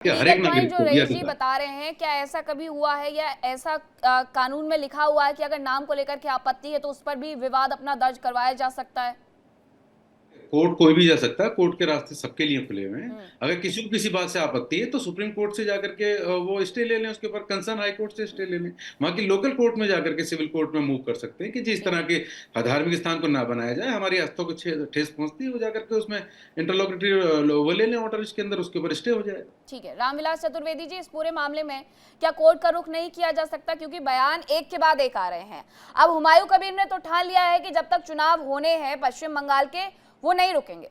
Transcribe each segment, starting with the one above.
कि हर एक लीगल नागरिक पॉइंट जो को ये रईस जी अधिकार। बता रहे हैं, क्या ऐसा कभी हुआ है या ऐसा कानून में लिखा हुआ है कि अगर नाम को लेकर के आपत्ति है तो उस पर भी विवाद अपना दर्ज करवाया जा सकता है? कोर्ट कोई भी जा सकता है, कोर्ट के रास्ते सबके लिए खुले हुए हैं। हम्म। अगर किसी को किसी बात से आपत्ति है तो सुप्रीम कोर्ट से जाकर के वो स्टे ले लें, उसके ऊपर कंसर्न हाई कोर्ट से स्टे ले लें, वहां की लोकल कोर्ट में जाकर के सिविल कोर्ट में मूव कर सकते हैं कि जिस ठीक तरह के धार्मिक स्थान को ना बनाया जाए, हमारी आस्थाओं को ठेस पहुंचती है, वो जाकर के उसमें इंटरलोकेटरी वो ले लें ऑर्डर, इसके अंदर उसके ऊपर स्टे हो जाएगा। ठीक है। रामविलास चतुर्वेदी जी, इस पूरे मामले में क्या कोर्ट का रुख नहीं किया जा सकता, क्योंकि बयान एक के बाद एक आ रहे हैं? अब हुमायूं कबीर ने तो ठान लिया है कि जब तक चुनाव होने हैं पश्चिम बंगाल के, वो नहीं रुकेंगे।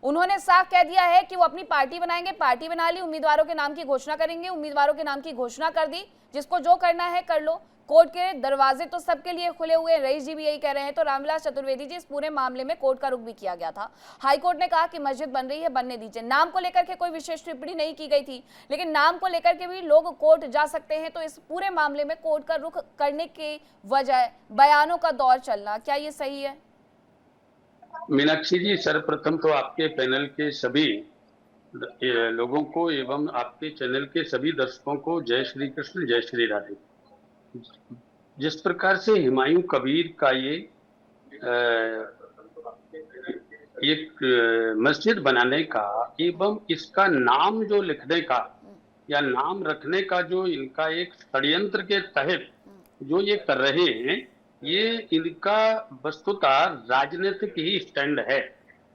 उन्होंने साफ कह दिया है कि वो अपनी पार्टी बनाएंगे, पार्टी बना ली, उम्मीदवारों के नाम की घोषणा करेंगे, उम्मीदवारों के नाम की घोषणा कर दी, जिसको जो करना है कर लो। कोर्ट के दरवाजे तो सबके लिए खुले हुए हैं, रईस जी भी यही कह रहे हैं। तो रामविलास चतुर्वेदी जी, इस पूरे मामले में कोर्ट का रुख भी किया गया था। हाई कोर्ट ने कहा कि मस्जिद बन रही है, बनने दीजिए। नाम को लेकर के कोई विशेष टिप्पणी नहीं की गई थी, लेकिन नाम को लेकर के भी लोग कोर्ट जा सकते हैं। तो इस पूरे मामले में कोर्ट का रुख करने की वजह बयानों का दौर चलना, क्या ये सही है? मीनाक्षी जी, सर्वप्रथम तो आपके पैनल के सभी लोगों को एवं आपके चैनल के सभी दर्शकों को जय श्री कृष्ण, जय श्री राधे। जिस प्रकार से हुमायूं कबीर का ये एक मस्जिद बनाने का एवं इसका नाम जो लिखने का या नाम रखने का जो इनका एक षड्यंत्र के तहत जो ये कर रहे हैं, ये इनका वस्तुतः राजनीतिक ही स्टैंड है,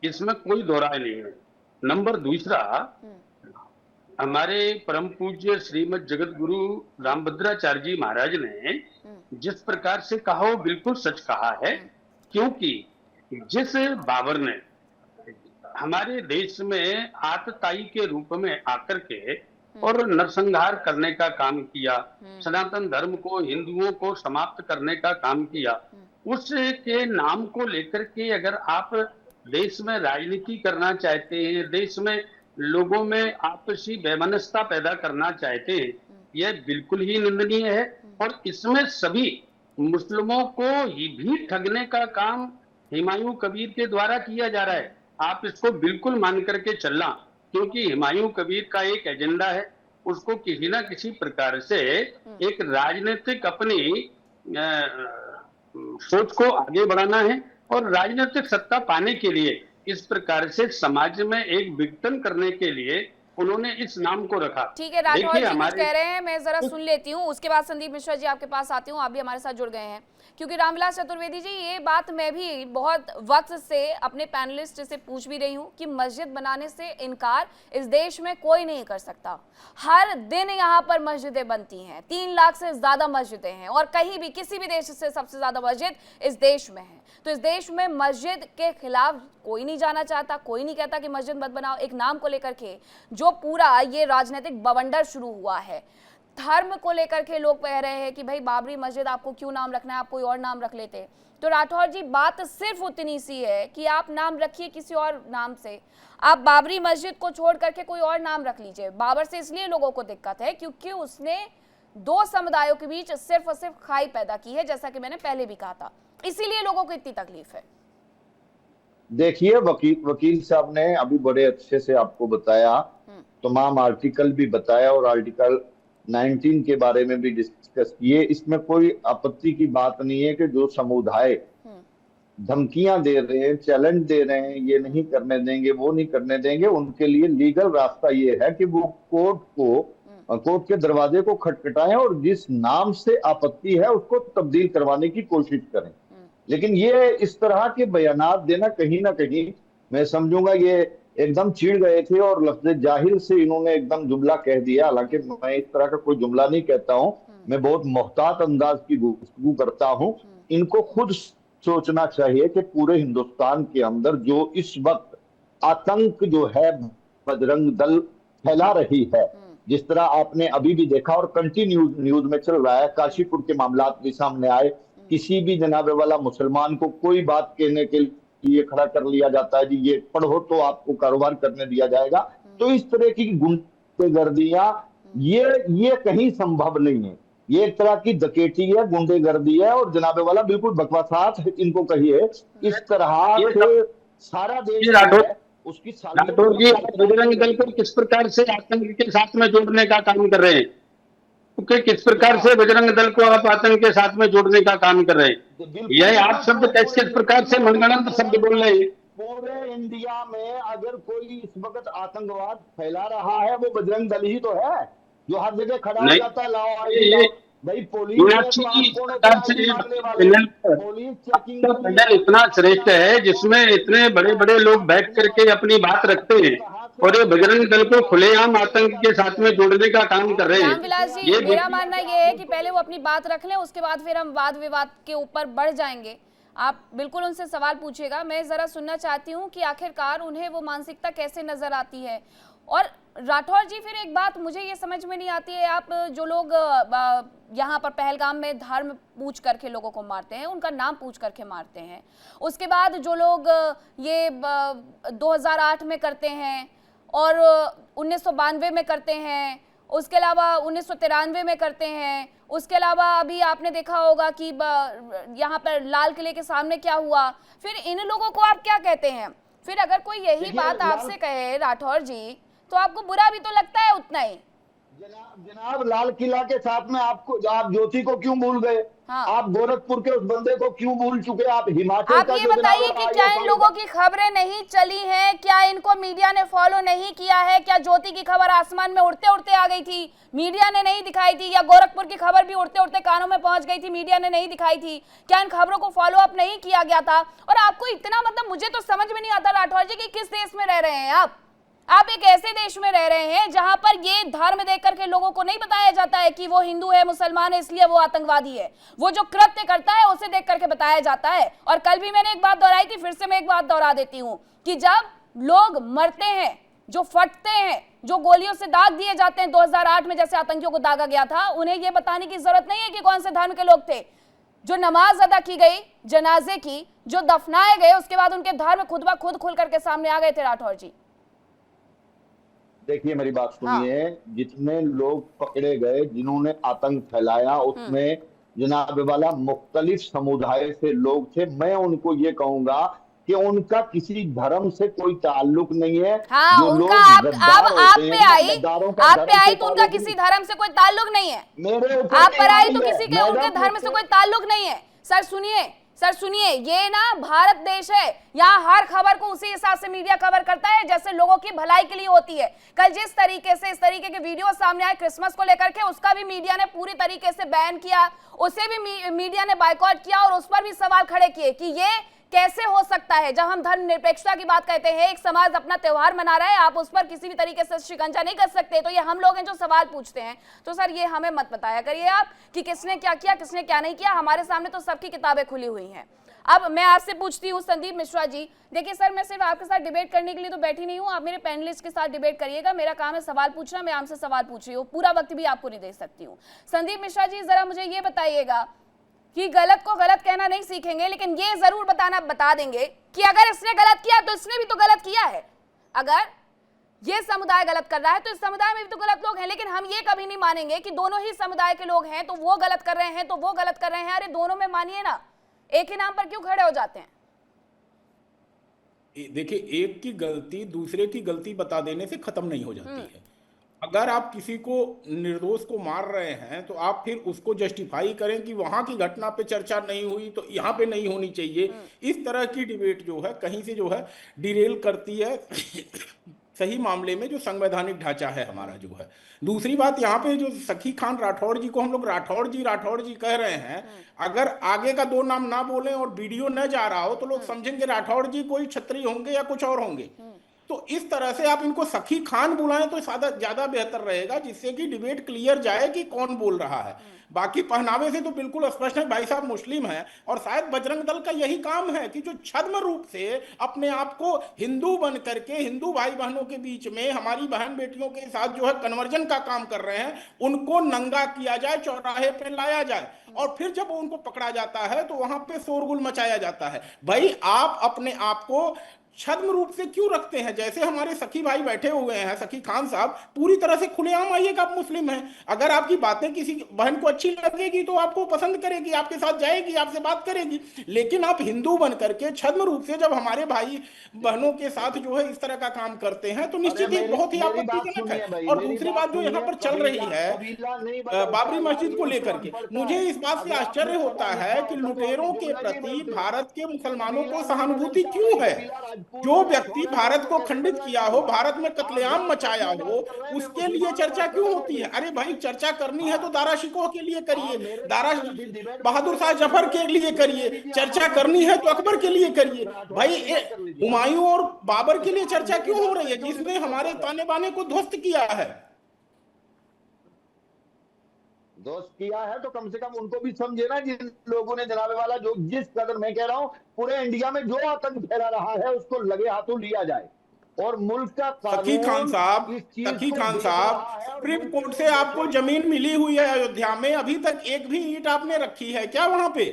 इसमें कोई दो राय नहीं है। नंबर दूसरा, हमारे परम पूज्य श्रीमद जगत गुरु रामभद्राचार्य जी महाराज ने जिस प्रकार से कहा वो बिल्कुल सच कहा है, क्योंकि जिस बाबर ने हमारे देश में आतताई के रूप में आकर के और नरसंहार करने का काम किया, सनातन धर्म को, हिंदुओं को समाप्त करने का काम किया, उसके नाम को लेकर के अगर आप देश में राजनीति करना चाहते हैं, देश में लोगों में आपसी वैमनस्यता पैदा करना चाहते हैं, यह बिल्कुल ही निंदनीय है। और इसमें सभी मुस्लिमों को ही भी ठगने का काम हुमायूं कबीर के द्वारा किया जा रहा है। आप इसको बिल्कुल मान करके चलना, क्योंकि हुमायूं कबीर का एक एजेंडा है, उसको किसी ना किसी प्रकार से एक राजनीतिक अपनी सोच को आगे बढ़ाना है और राजनीतिक सत्ता पाने के लिए इस प्रकार से समाज में एक विघटन करने के लिए उन्होंने इस नाम को रखा। ठीक है, राठौर जी कुछ कह रहे हैं, मैं जरा सुन लेती हूँ, उसके बाद संदीप मिश्रा जी आपके पास आती हूँ। आप भी हमारे साथ जुड़ गए हैं, क्योंकि रामविलास चतुर्वेदी जी, ये बात मैं भी बहुत वक्त से अपने पैनलिस्ट से पूछ भी रही हूँ कि मस्जिद बनाने से इनकार इस देश में कोई नहीं कर सकता। हर दिन यहाँ पर मस्जिदें बनती हैं, 3 लाख से ज्यादा मस्जिदें हैं, और कहीं भी किसी भी देश से सबसे ज्यादा मस्जिद इस देश में है। तो इस देश में मस्जिद के खिलाफ कोई नहीं जाना चाहता, कोई नहीं कहता कि मस्जिद मत बनाओ। एक नाम को लेकर के जो पूरा ये राजनीतिक बवंडर शुरू हुआ है, धर्म को लेकर के लोग कह रहे हैं कि भाई बाबरी मस्जिद आपको क्यों नाम रखना है, आप कोई और नाम रख लेते। तो राठौर जी, बात सिर्फ उतनी सी है कि आप नाम रखिए किसी और नाम से, आप बाबरी मस्जिद को छोड़ करके कोई और नाम रख लीजिए। बाबर से इसलिए लोगों को दिक्कत है क्योंकि उसने 2 समुदायों के बीच सिर्फ और सिर्फ खाई पैदा की है, जैसा कि मैंने पहले भी कहा था, इसीलिए लोगों को इतनी तकलीफ है। देखिए, वकील साहब ने अभी बड़े अच्छे से आपको बताया, तमाम आर्टिकल भी बताया और आर्टिकल 19 के बारे में भी डिस्कस किए। इसमें कोई आपत्ति की बात नहीं है कि जो समुदाय धमकियां दे रहे हैं, चैलेंज दे रहे हैं, ये नहीं करने देंगे, वो नहीं करने देंगे, उनके लिए लीगल रास्ता ये है कि वो कोर्ट के दरवाजे को खटखटाएं और जिस नाम से आपत्ति है उसको तब्दील करवाने की कोशिश करें। लेकिन ये इस तरह के बयानात देना कहीं ना कहीं मैं समझूंगा ये एकदम चिढ़ गए थे और लफ्ज़ जाहिल से इन्होंने एकदम जुमला कह दिया। हालांकि मैं इस तरह का कोई जुमला नहीं कहता हूं, मैं बहुत मोहतात अंदाज की गुफ्तगू करता हूं। इनको खुद सोचना चाहिए कि पूरे हिंदुस्तान के अंदर जो इस वक्त आतंक जो है बजरंग दल फैला रही है, जिस तरह आपने अभी भी देखा और कंटिन्यू न्यूज में चल रहा है, काशीपुर के मामला भी सामने आए, किसी भी जनाबे वाला मुसलमान को कोई बात कहने के लिए खड़ा कर लिया जाता है, जी ये पढ़ो तो आपको कारोबार करने दिया जाएगा। तो इस तरह की गुंडेगर्दियां ये कहीं संभव नहीं है, ये एक तरह की डकैती है, गुंडेगर्दी है और जनाबे वाला बिल्कुल बकवासात इनको कहिए। इस तरह से सारा देश उसकी राठौर जी, आप बजरंग दल को किस प्रकार से आतंक के साथ में जोड़ने का काम कर रहे हैं? क्योंकि किस प्रकार से बजरंग दल को आप आतंक के साथ में जोड़ने का काम कर रहे हैं? यह आप शब्द किस प्रकार से मनगढ़ंत शब्द बोल रहे हैं? पूरे इंडिया में अगर कोई इस वक्त आतंकवाद फैला रहा है वो बजरंग दल ही तो है, जो हर जगह खड़ा हो जाता है, लाओ आईडी लाओ। भाई पुलिस पैनल इतना श्रेष्ठ है जिसमें इतने बड़े बड़े लोग बैठ करके अपनी बात रखते हैं, और ये बजरंग दल को खुलेआम आतंक के साथ में जोड़ने का काम कर रहे हैं। रामविलास जी, मेरा मानना ये है कि पहले वो अपनी बात रख लें, उसके बाद फिर हम वाद विवाद के ऊपर बढ़ जाएंगे। आप बिल्कुल उनसे सवाल पूछिएगा, मैं जरा सुनना चाहती हूँ कि आखिरकार उन्हें वो मानसिकता कैसे नजर आती है। और राठौर जी, फिर एक बात मुझे ये समझ में नहीं आती है, आप जो लोग यहाँ पर पहलगाम में धर्म पूछ करके लोगों को मारते हैं, उनका नाम पूछ करके मारते हैं, उसके बाद जो लोग ये 2008 में करते हैं और 1992 में करते हैं, उसके अलावा 1993 में करते हैं, उसके अलावा अभी आपने देखा होगा कि यहाँ पर लाल किले के सामने क्या हुआ, फिर इन लोगों को आप क्या कहते हैं? फिर अगर कोई यही बात आपसे कहे राठौर जी, तो आपको बुरा भी तो लगता है उतना ही। जनाब लाल किला के साथ में आपको, आप ज्योति को क्यों भूल गए? हाँ। आप गोरखपुर के उस बंदे को क्यों भूल चुके? आप हिमाचल आप ये बताइए कि क्या इन लोगों की खबरें नहीं चली हैं? क्या इनको मीडिया ने फॉलो नहीं किया है? क्या ज्योति की खबर आसमान में उड़ते उड़ते आ गई थी, मीडिया ने नहीं दिखाई थी? या गोरखपुर की खबर भी उड़ते उड़ते कानों में पहुंच गई थी, मीडिया ने नहीं दिखाई थी? क्या इन खबरों को फॉलो अप नहीं किया गया था? और आपको इतना, मतलब मुझे तो समझ में नहीं आता राठौर जी कि किस देश में रह रहे हैं आप एक ऐसे देश में रह रहे हैं जहां पर ये धर्म देख करके लोगों को नहीं बताया जाता है कि वो हिंदू है, मुसलमान है, इसलिए वो आतंकवादी है। वो जो कृत्य करता है उसे देख करके बताया जाता है। और कल भी मैंने एक बात दोहराई थी, फिर से मैं एक बात दोहरा देती हूं कि जब लोग मरते हैं, जो फटते हैं, जो गोलियों से दाग दिए जाते हैं 2008 में जैसे आतंकियों को दागा गया था, उन्हें यह बताने की जरूरत नहीं है कि कौन से धर्म के लोग थे। जो नमाज अदा की गई जनाजे की, जो दफनाए गए, उसके बाद उनके धर्म खुद ब खुद खुल करके सामने आ गए थे। राठौर जी देखिए, मेरी बात सुनिए। हाँ। जितने लोग पकड़े गए, जिन्होंने आतंक फैलाया, उसमें जनाब वाला मुख्तलिफ समुदाय से लोग थे। मैं उनको ये कहूंगा कि उनका किसी धर्म से कोई ताल्लुक नहीं है। हाँ, जो उनका आप पे आई तो उनका किसी धर्म से कोई ताल्लुक नहीं है। आप पर आई तो किसी के उनके धर्म से कोई ताल्लुक नहीं है। सर सुनिए, ये ना भारत देश है, यहाँ हर खबर को उसी हिसाब से मीडिया कवर करता है जैसे लोगों की भलाई के लिए होती है। कल जिस तरीके से इस तरीके के वीडियो सामने आए क्रिसमस को लेकर के, उसका भी मीडिया ने पूरी तरीके से बैन किया, उसे भी मीडिया ने बायकॉट किया और उस पर भी सवाल खड़े किए कि ये कैसे हो सकता है। जब हम धर्मनिरपेक्षता की बात कहते हैं, एक समाज अपना त्योहार मना रहा है, आप उस पर किसी भी तरीके से शिकंजा नहीं कर सकते। तो ये हम लोग हैं जो सवाल पूछते हैं। तो सर ये हमें मत बताया करिए आप कि किसने क्या किया, किसने क्या नहीं किया। हमारे सामने तो सबकी किताबें खुली हुई हैं। अब मैं आपसे पूछती हूँ संदीप मिश्रा जी, देखिए सर, मैं सिर्फ आपके साथ डिबेट करने के लिए तो बैठी नहीं हूँ, आप मेरे पैनलिस्ट के साथ डिबेट करिएगा। मेरा काम है सवाल पूछना, मैं आपसे सवाल पूछ रही हूँ, पूरा वक्त भी आपको नहीं दे सकती हूँ। संदीप मिश्रा जी, जरा मुझे ये बताइएगा कि गलत को गलत कहना नहीं सीखेंगे, लेकिन ये जरूर बता देंगे कि अगर इसने गलत किया तो इसने भी तो गलत किया है। अगर ये समुदाय गलत कर रहा है तो इस समुदाय में भी तो गलत लोग हैं। लेकिन हम ये कभी नहीं मानेंगे कि दोनों ही समुदाय के लोग हैं तो वो गलत कर रहे हैं तो वो गलत कर रहे हैं। अरे दोनों में मानिए ना, एक ही नाम पर क्यों खड़े हो जाते हैं? देखिए, एक की गलती दूसरे की गलती बता देने से खत्म नहीं हो जाती है। अगर आप किसी को निर्दोष को मार रहे हैं तो आप फिर उसको जस्टिफाई करें कि वहां की घटना पे चर्चा नहीं हुई तो यहाँ पे नहीं होनी चाहिए। इस तरह की डिबेट जो है कहीं से जो है डिरेल करती है सही मामले में जो संवैधानिक ढांचा है हमारा जो है। दूसरी बात, यहाँ पे जो सखी खान राठौर जी को हम लोग राठौर जी कह रहे हैं, अगर आगे का दो नाम ना बोलें और वीडियो न जा रहा हो तो लोग समझेंगे राठौर जी कोई क्षत्रिय होंगे या कुछ और होंगे। तो इस तरह से आप इनको सखी खान बुलाएं तो ज्यादा बेहतर रहेगा, जिससे कि डिबेट क्लियर जाए कि कौन बोल रहा है। बाकी पहनावे से तो बिल्कुल स्पष्ट है, भाई साहब मुस्लिम है और शायद बजरंग दल का यही काम है कि जो छद्म रूप से अपने आप को हिंदू बन करके हिंदू भाई बहनों के बीच में हमारी बहन बेटियों के साथ जो है कन्वर्जन का काम कर रहे हैं, उनको नंगा किया जाए, चौराहे पे लाया जाए और फिर जब उनको पकड़ा जाता है तो वहां पे शोरगुल मचाया जाता है। भाई आप अपने आप को छद्म रूप से क्यों रखते हैं? जैसे हमारे सखी भाई बैठे हुए हैं, सखी खान साहब पूरी तरह से खुलेआम आइए कि आप मुस्लिम हैं। अगर आपकी बातें किसी बहन को अच्छी लगेगी तो आपको पसंद करेगी, आपके साथ जाएगी, आपसे बात करेगी। लेकिन आप हिंदू बन करके छद्म रूप से जब हमारे भाई बहनों के साथ जो है इस तरह का काम करते हैं तो अरे निश्चित ही मेरी बहुत ही मेरी बात आपत्तिजनक है। सुनिए भाई, और मेरी दूसरी बात बात जो यहाँ सुनिए। पर चल रही कबीला है कबीला नहीं बदलता बाबरी यार, मस्जिद को ये लेकर तो के, अनपढ़ता मुझे है। इस बात से अगर आपने आश्चर्य होता पढ़ा है लिखा कि होता तो आप लुटेरों के जुमला नहीं प्रति बोलते। भारत के मुसलमानों कबीला को नहीं सहानुभूति बदलता क्यों भाई, है? कबीला राजपूत जो होगा, व्यक्ति थोड़े भारत लोग को कैसे खंडित किया बदलेगा हो, भाई? भारत में आप जो कत्लेआम आपस मचाया में हो, बात कर रहे हैं, मैं उसके लिए मुसलमानों चर्चा बात कर क्यों रहा हूँ होती है? अभी। अरे भाई, चर्चा करनी है तो हाँ, दारा शिकोह के लिए करिए, आप मेरे दारा साथ अभी डिबेट मत बहादुर शाह करिए, जफर के लिए डिबेट करिए। कर लीजिए, आप चर्चा आपस में करनी है तो मुसलमानों अकबर के के लिए लिए, करिए। राठौड़ भाई वाली बात कर लीजिए आप। हुमायूं और बाबर के लिए आप चर्चा मेरी क्यों हो बात रही पे है क्यों जिसने डिबेट हमारे कर रहे हैं? ताने बाने को ध्वस्त किया है? दोस्त किया है तो कम से कम उनको भी समझे ना, जिन लोगों ने जनाबे वाला जो जिस कदर मैं कह रहा हूं पूरे इंडिया में जो आतंक फैला रहा है उसको लगे हाथों लिया जाए। और मुल्क का सखी खान कानून साहब, इस चीज सखी को खान देख साहब, रहा है और सुप्रीम मुल्क के कोर्ट से लोग आपको देखें। जमीन मिली हुई है अयोध्या में, अभी तक एक भी ईंट आपने रखी है क्या वहां पे?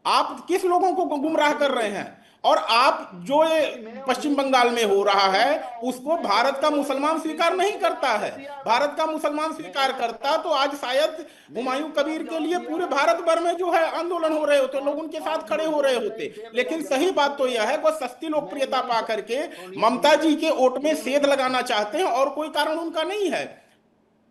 आप किस लोगों को गुमराह हाँ कर रहे हैं? और आप जो ये भाई, मैं पश्चिम उन्हीं बंगाल में हो रहा बोल है रहा हूँ, उसको मैं भारत का जनाबे वाला मुसलमान स्वीकार बिल्कुल नहीं सही करता जवाब है। दे दिया भारत मैंने। का मुसलमान स्वीकार मैंने करता तो आज शायद मैंने हुमायूं साफ कबीर के जवाब लिए दिया पूरे है। भारत भर में जो है आंदोलन हो रहे होते, लोग उनके साथ आप खड़े जो हो रहे बोल रहे होते। थे मेरा लेकिन सही जवाब बात तो यह है सुनिए। वो सस्ती मैं लोकप्रियता नहीं पा करके सुनिए ममता सुनिए जी के ओट में सुनिए मेरी सेध बात लगाना सुनिए। चाहते हैं और कोई कारण उनका नहीं है।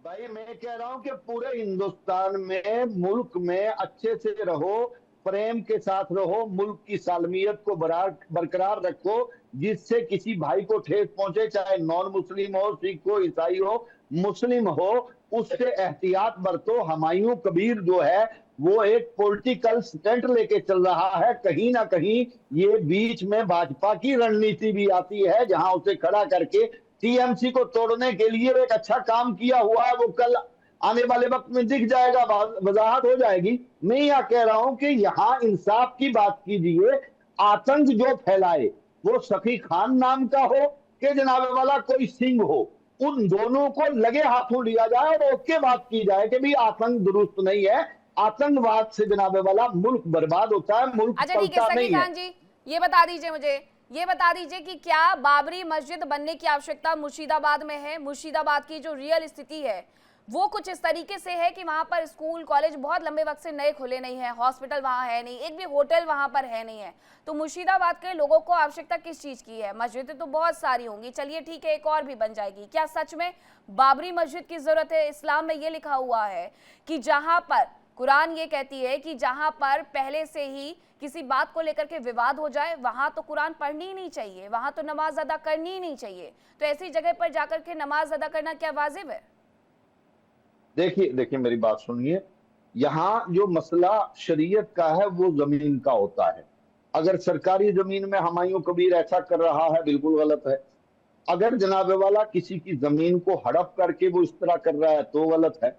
भाई मैं कह रहा हूं कि पूरे हिंदुस्तान में मुल्क में अच्छे से रहो, प्रेम के साथ रहो, मुल्क की सालमियत को बरकरार रखो, जिससे किसी भाई को ठेस पहुंचे, चाहे नॉन मुस्लिम हो, सिख हो, ईसाई हो, मुस्लिम हो, उससे एहतियात बरतो। हुमायूं कबीर जो है वो एक पॉलिटिकल स्टंट लेके चल रहा है, कहीं ना कहीं ये बीच में भाजपा की रणनीति भी आती है, जहां उसे खड़ा करके टीएमसी को तोड़ने के लिए एक अच्छा काम किया हुआ है, वो कल आने वाले वक्त में दिख जाएगा, वजाहत हो जाएगी। मैं यह कह रहा हूं कि यहां इंसाफ की बात कीजिए। आतंक जो फैलाए वो सखी खान नाम का हो कि जनाबे वाला कोई सिंह हो, उन दोनों को लगे हाथों लिया जाए और उसके बात की जाए कि भी आतंक दुरुस्त नहीं है। आतंकवाद से जनाबे वाला मुल्क बर्बाद होता है, मुल्क अच्छा ठीक है चलता सखी नहीं है। खान जी, ये बता दीजिए मुझे, ये बता दीजिए कि क्या बाबरी मस्जिद बनने की आवश्यकता मुर्शिदाबाद में है? मुर्शिदाबाद की जो रियल स्थिति है वो कुछ इस तरीके से है कि वहां पर स्कूल कॉलेज बहुत लंबे वक्त से नए खुले नहीं है, हॉस्पिटल वहां है नहीं, एक भी होटल वहां पर है नहीं है। तो मुर्शिदाबाद के लोगों को आवश्यकता किस चीज की है? मस्जिदें तो बहुत सारी होंगी, चलिए ठीक है एक और भी बन जाएगी, क्या सच में बाबरी मस्जिद की जरूरत है? इस्लाम में ये लिखा हुआ है कि जहां पर, कुरान ये कहती है कि जहां पर पहले से ही किसी बात को लेकर के विवाद हो जाए वहां तो कुरान पढ़नी ही नहीं चाहिए, वहां तो नमाज अदा करनी ही नहीं चाहिए। तो ऐसी जगह पर जाकर के नमाज अदा करना क्या वाजिब है? देखिए देखिए मेरी बात सुनिए। यहाँ जो मसला शरीयत का है वो जमीन का होता है। अगर सरकारी जमीन में हुमायूं कबीर ऐसा कर रहा है बिल्कुल गलत है। अगर जनाबे वाला किसी की जमीन को हड़प करके वो इस तरह कर रहा है तो गलत है।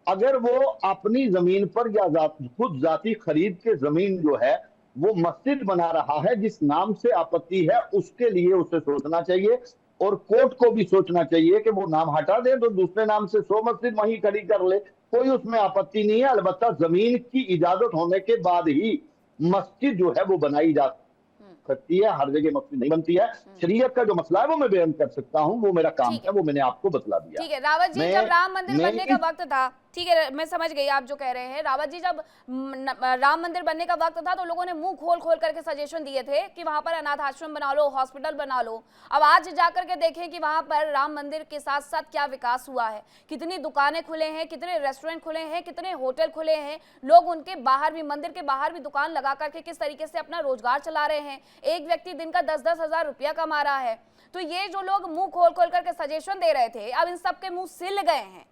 अगर वो अपनी जमीन पर या खुद जाती खरीद के जमीन जो है वो मस्जिद बना रहा है, जिस नाम से आपत्ति है उसके लिए उसे सोचना चाहिए और कोर्ट को भी सोचना चाहिए कि वो नाम हटा दे तो दूसरे नाम से 100 मस्जिद वहीं खड़ी कर ले, कोई उसमें आपत्ति नहीं है। अलबत्ता जमीन की इजाजत होने के बाद ही मस्जिद जो है वो बनाई जा सकती है, हर जगह मस्जिद नहीं बनती है। शरीयत का जो मसला है वो मैं बयान कर सकता हूं, वो मेरा काम है, वो मैंने आपको बतला दिया। ठीक है रावत जी, जब राम मंदिर बनने का वक्त था, ठीक है मैं समझ गई आप जो कह रहे हैं, रावत जी जब राम मंदिर बनने का वक्त था तो लोगों ने मुंह खोल खोल करके सजेशन दिए थे कि वहां पर अनाथ आश्रम बना लो, हॉस्पिटल बना लो। अब आज जाकर के देखें कि वहां पर राम मंदिर के साथ साथ क्या विकास हुआ है, कितनी दुकानें खुले हैं, कितने रेस्टोरेंट खुले हैं, कितने होटल खुले हैं, लोग उनके बाहर भी, मंदिर के बाहर भी दुकान लगा करके किस तरीके से अपना रोजगार चला रहे हैं। एक व्यक्ति दिन का 10-10 हजार रुपया कमा रहा है। तो ये जो लोग मुंह खोल खोल करके सजेशन दे रहे थे, अब इन सब के मुंह सिल गए हैं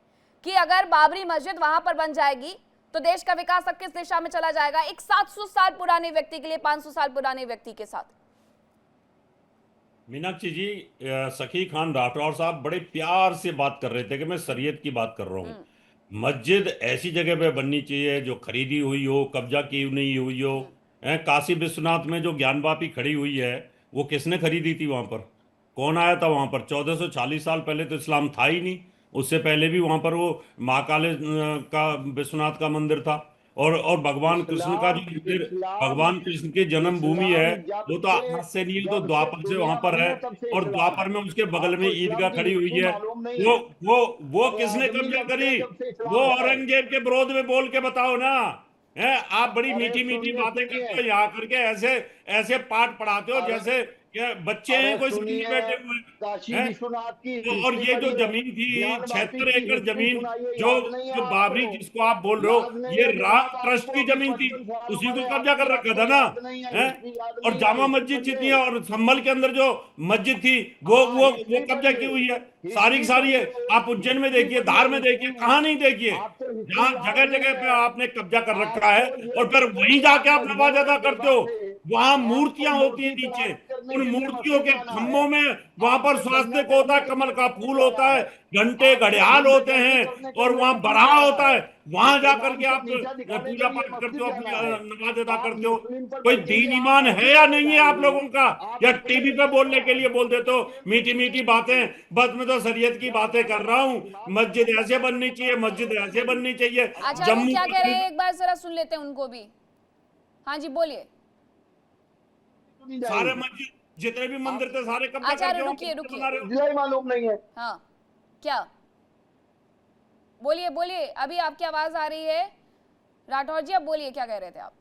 कि अगर बाबरी मस्जिद वहां पर बन जाएगी तो देश का विकास अब किस दिशा में चला जाएगा, एक 700 साल पुराने व्यक्ति के लिए 500 साल पुराने व्यक्ति के साथ। मीनाक्षी जी, सखी खान राठौर साहब बड़े प्यार से बात कर रहे थे कि मैं शरीयत की बात कर रहा हूँ। मस्जिद ऐसी जगह पे बननी चाहिए जो खरीदी हुई हो, कब्जा की नहीं हुई हो। काशी विश्वनाथ में जो ज्ञानवापी खड़ी हुई है वो किसने खरीदी थी? वहां पर कौन आया था? वहां पर 1440 साल पहले तो इस्लाम था ही नहीं, उससे पहले भी वहां पर वो महाकाले का विश्वनाथ का मंदिर था। और भगवान कृष्ण का जो मंदिर, भगवान कृष्ण की जन्मभूमि है, वो तो आज से नहीं है, तो द्वापर से वहां पर है, और द्वापर में उसके बगल में ईदगाह खड़ी हुई है। वो वो वो किसने कब्जा करी? वो औरंगजेब के विरोध में बोल के बताओ ना। है, आप बड़ी मीठी मीठी बातें करते हो यहाँ करके, ऐसे ऐसे पाठ पढ़ाते हो जैसे ये बच्चे हैं कोई समझे बैठे हुए काशी हैं। विश्वनाथ की और ये जो बड़ी जमीन थी ज्ञान वापी 76 की एकड़ हिस्ट्री जमीन, सुनाइए, जो याद नहीं है जो बाबरी आपको? जिसको आप बोल रहे हो, याद नहीं ये है राम जनाब ट्रस्ट आपको? की अभी जमीन थी, 55 साल उसी को उम्र है कब्जा कर आपकी, रखा था आपको ना। याद नहीं है, हैं? हिस्ट्री याद और नहीं जामा आई? मस्जिद जितनी है, पढ़िए। और संभल के अंदर जो मस्जिद थी, वो हाँ, वो हिस्ट्री वो कब्जा की पढ़िए, हुई है, सारी की हिस्ट्री सारी है। पढ़िए, आप उज्जैन में हिस्ट्री देखिए, पढ़िए, धार में देखिए, हिस्ट्री। कहाँ नहीं देखिए, आपको हिस्ट्री जहाँ याद जगह नहीं जगह पे है। आपने कब्जा कर रखा है, आपको ये और फिर वहीं जाके आप नमाज अदा करते हो। से वहां आपको मूर्तियां होती है मूर्ति नीचे, तलाश करने उन के लिए मूर्तियों मस्जिद के जाना है। खम्भों में वहां पर आपको स्वास्तिक धंधा होता है, करने के कमल लिए का मस्जिद फूल जाना होता है, है। घंटे आपको घड़ियाल होते गुंडागर्दी हैं, करने के और लिए वहां मस्जिद बराह जाना होता है। है। वहां जा इमाम करके से आप नीचा दिखाने के पूजा लिए पाठ करते मस्जिद हो, जाना अपनी है। नमाज अदा आप करते हो। मुस्लिम पर कोई बचेंगे, दीन आप ईमान है मस्जिद या चले नहीं है आप जाएंगे। लोगों का? आप या अपने टीवी पे बोलने के लिए बोल देते हो मीठी मीठी बातें? बस मैं तो शरीयत की बातें कर रहा हूँ, मस्जिद ऐसे बननी चाहिए, मस्जिद ऐसे बननी चाहिए। आचार्य वो जम्मू क्या कह रहे कश्मीर हैं, एक बार जरा सुन लेते हैं उनको भी। हाँ जी, बोलिए। नहीं सारे जाएंगे। मस्जिद जितने भी मंदिर थे सारे कब्जा आचार्य करके वहां रुकिए मस्जिद रुकिए। बना रहे हो। मुझे ही मालूम नहीं है। हाँ, क्या? बोलिए बोलिए, अभी आपकी आवाज आ रही है। राठौर जी, आप बोलिए, क्या कह रहे थे आप?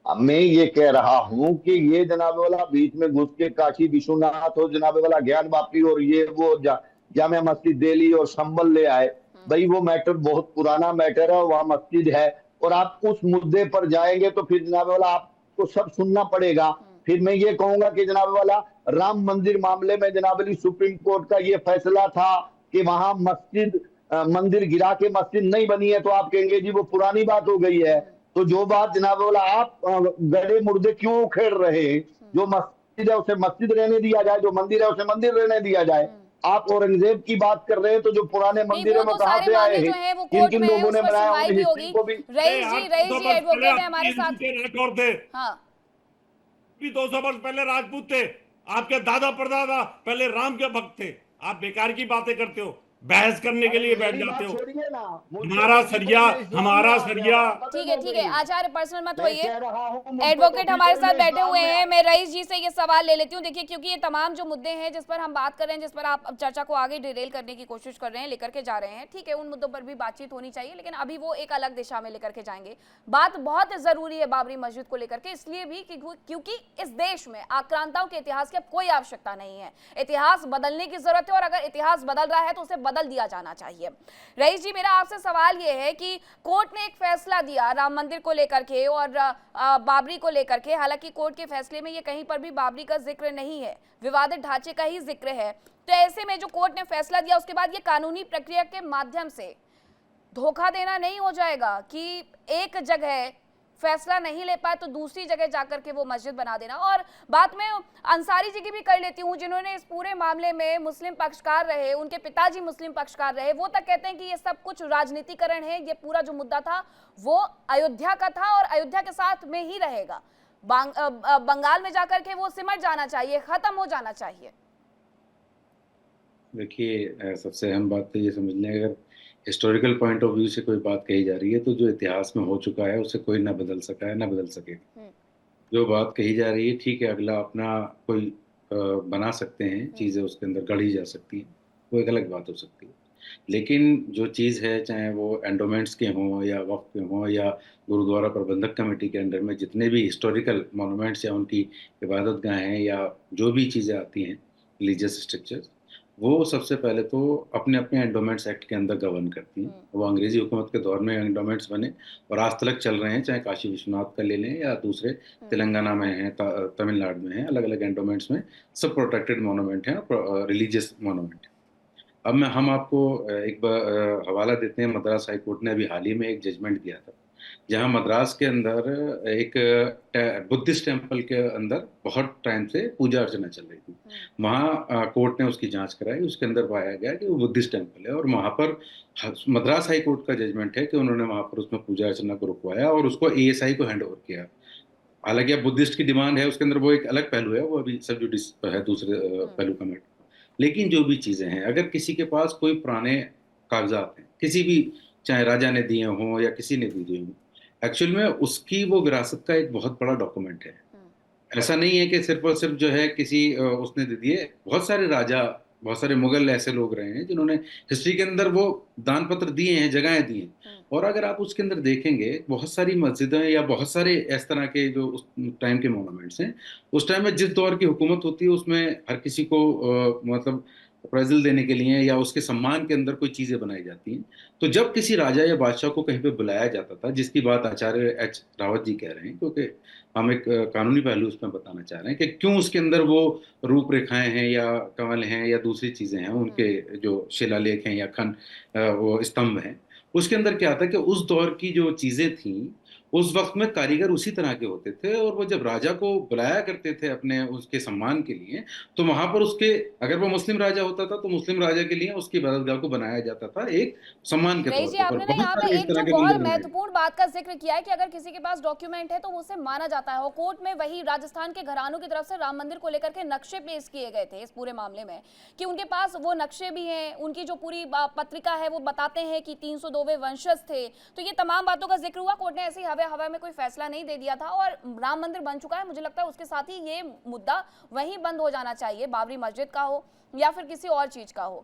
अब मैं ये कह रहा हूँ कि ये जनाब वाला बीच में घुस के काशी विश्वनाथ और जनाब वाला ज्ञान वापी और ये वो जामिया मस्जिद दिल्ली और संभल ले आए। भाई वो मैटर बहुत पुराना मैटर है, वहाँ मस्जिद है, और आप उस मुद्दे पर जाएंगे तो फिर जनाब वाला आपको सब सुनना पड़ेगा। फिर मैं ये कहूंगा कि जनाब वाला राम मंदिर मामले में जनाब वाली सुप्रीम कोर्ट का ये फैसला था कि वहां मस्जिद मंदिर गिरा के मस्जिद नहीं बनी है, तो आप कहेंगे जी वो पुरानी बात हो गई है। तो जो बात जनाब वाला आप गड़े मुर्दे क्यों उखेड़ रहे हैं? जो मस्जिद है उसे मस्जिद रहने दिया जाए, जो मंदिर है उसे मंदिर रहने दिया जाए। आप औरंगजेब की बात कर रहे हैं, तो जो पुराने नहीं, मंदिर वो है वो तो कहाँ सारे से आए मामले जो हैं? हैं वो किन कोर्ट किन में है, लोगों उस ने पर बनाया? सुनवाई उन भी हिस्ट्री होगी। को भी रईस जी, रईस 200 जी वर्ष पहले एडवोकेट है हमारे साथ। के राठौर थे, हाँ, भी 200 वर्ष पहले राजपूत थे। आपके दादा परदादा पहले राम के भक्त थे। आप बेकार की बातें करते हो, बहस करने के अरे लिए बैठ मेरी जाते बात हो। छोड़िए ना, मुझसे हमारा सबसे सरिया, पहले इस्लाम में हमारा आ गया, सरिया। मोहम्मद ठीक है ठीक है, नबी। आचार्य पर्सनल मत मैं होइए। कह रहा हूँ मुझसे एडवोकेट तो हमारे पहले साथ बैठे इस्लाम हुए में हैं, आया। मैं रईस जी से ये सवाल ले लेती हूँ। देखिए, क्योंकि ये तमाम जो मुद्दे हैं जिस पर हम बात कर रहे हैं, जिस पर आप अब चर्चा को आगे डिरेल करने की कोशिश कर रहे हैं, लेकर के जा रहे हैं, ठीक है, उन मुद्दों पर भी बातचीत होनी चाहिए, लेकिन अभी वो एक अलग दिशा में लेकर के जाएंगे। बात बहुत जरूरी है बाबरी मस्जिद को लेकर के, इसलिए भी क्योंकि इस देश में आक्रांताओं के इतिहास की अब कोई आवश्यकता नहीं है। इतिहास बदलने की जरूरत है, और अगर इतिहास बदल रहा है तो उसे बदल दिया जाना चाहिए। रईस जी, मेरा आपसे सवाल ये है कि कोर्ट ने एक फैसला दिया राम मंदिर को लेकर के और बाबरी को लेकर के। हालांकि कोर्ट के फैसले में ये कहीं पर भी बाबरी का जिक्र नहीं है, विवादित ढांचे का ही जिक्र है। तो ऐसे में जो कोर्ट ने फैसला दिया, उसके बाद ये कानूनी प्रक्रिया के माध्यम से धोखा देना नहीं हो जाएगा कि एक जगह फैसला नहीं ले पाए तो दूसरी जगह जाकर के वो मस्जिद बना देना? और बात में अंसारी जी की भी कर लेती हूँ, जिन्होंने इस पूरे मामले में मुस्लिम पक्षकार रहे, उनके पिताजी मुस्लिम पक्षकार रहे। वो तक कहते हैं कि ये सब कुछ राजनीतिकरण है, ये पूरा जो मुद्दा था वो अयोध्या का था और अयोध्या के साथ में ही रहेगा। बंगाल में जाकर के वो सिमट जाना चाहिए, खत्म हो जाना चाहिए। देखिए, सबसे अहम बात तो ये समझ लें, अगर हिस्टोरिकल पॉइंट ऑफ व्यू से कोई बात कही जा रही है तो जो इतिहास में हो चुका है उसे कोई ना बदल सका है, ना बदल सकेगा। जो बात कही जा रही है, ठीक है, अगला अपना कोई बना सकते हैं, चीज़ें उसके अंदर गढ़ी जा सकती हैं, वो एक अलग बात हो सकती है। लेकिन जो चीज़ है, चाहे वो एंडोमेंट्स के हों या वक्फ के हों या गुरुद्वारा प्रबंधक कमेटी के अंडर में जितने भी हिस्टोरिकल मोनूमेंट्स या उनकी इबादत गाहें या जो भी चीज़ें आती हैं, रिलीजियस स्ट्रक्चर्स, वो सबसे पहले तो अपने अपने एंडोमेंट्स एक्ट के अंदर गवर्न करती हैं। वो अंग्रेजी हुकूमत के दौर में एंडोमेंट्स बने और आज तक चल रहे हैं, चाहे काशी विश्वनाथ का ले लें या दूसरे तेलंगाना में हैं, तमिलनाडु में हैं, अलग अलग एंडोमेंट्स में सब प्रोटेक्टेड मोनूमेंट हैं, रिलीजियस मोनूमेंट। अब हम आपको एक बार हवाला देते हैं, मद्रास हाई कोर्ट ने अभी हाल ही में एक जजमेंट दिया था, जहां मद्रास के अंदर एक बुद्धिस्ट टेम्पल के अंदर बहुत टाइम से पूजा अर्चना चल रही थी। वहाँ कोर्ट ने उसकी जांच कराई, उसके अंदर पाया गया कि वो बुद्धिस्ट टेम्पल है और वहाँ पर मद्रास हाई कोर्ट का जजमेंट है कि उन्होंने वहाँ पर उसमें पूजा अर्चना को रुकवाया और उसको ASI को हैंड ओवर किया। हालांकि अब बुद्धिस्ट की डिमांड है, उसके अंदर वो एक अलग पहलू है, वो अभी सब जुडिस है, दूसरे पहलू का मैटर। लेकिन जो भी चीज़ें हैं, अगर किसी के पास कोई पुराने कागजात हैं, किसी भी, चाहे राजा ने दिए हों या किसी ने दिए हों, एक्चुअल में उसकी वो विरासत का एक बहुत बड़ा डॉक्यूमेंट है। ऐसा नहीं है कि सिर्फ और सिर्फ जो है किसी उसने दे दिए। बहुत सारे राजा, बहुत सारे मुगल ऐसे लोग रहे हैं जिन्होंने हिस्ट्री के अंदर वो दान पत्र दिए हैं, जगहें दी हैं। और अगर आप उसके अंदर देखेंगे, बहुत सारी मस्जिदें या बहुत सारे इस तरह के जो उस टाइम के मोनूमेंट्स हैं, उस टाइम में जिस दौर की हुकूमत होती है उसमें हर किसी को मतलब अप्राइजल देने के लिए या उसके सम्मान के अंदर कोई चीजें बनाई जाती हैं। तो जब किसी राजा या बादशाह को कहीं पे बुलाया जाता था, जिसकी बात आचार्य एच रावत जी कह रहे हैं, क्योंकि हम एक कानूनी पहलू उसमें बताना चाह रहे हैं कि क्यों उसके अंदर वो रूपरेखाएं हैं या कमल हैं या दूसरी चीजें हैं, उनके जो शिलालेख हैं या वो स्तंभ हैं, उसके अंदर क्या था कि उस दौर की जो चीजें थी उस वक्त में कारीगर उसी तरह के होते थे, और वो जब राजा को बुलाया करते थे अपने उसके सम्मान के लिए, तो वहां पर उसके, अगर वो मुस्लिम राजा होता था तो मुस्लिम राजा के लिए उसकी इबादतगाह को बनाया जाता था एक सम्मान के रईस तौर जी, पर। आपने ना बहुत यहाँ पे सारे इस एक तरह जो के बहुत मंदिर बनाए। महत्वपूर्ण बात का जिक्र किया है कि अगर किसी के पास डॉक्यूमेंट है तो उसे माना जाता है, और कोर्ट में वही राजस्थान के घरानों की तरफ से राम मंदिर को लेकर के नक्शे पेश किए गए थे इस पूरे मामले में, कि उनके पास वो नक्शे भी हैं, उनकी जो पूरी पत्रिका है वो बताते हैं कि 302वें वंशज थे। तो ये तमाम बातों का जिक्र हुआ, कोर्ट ने ऐसे ही हवा में कोई फैसला नहीं दे दिया था और राम मंदिर बन चुका है। मुझे लगता है उसके साथ ही ये मुद्दा वहीं बंद हो जाना चाहिए, बाबरी मस्जिद का हो या फिर किसी और चीज का हो।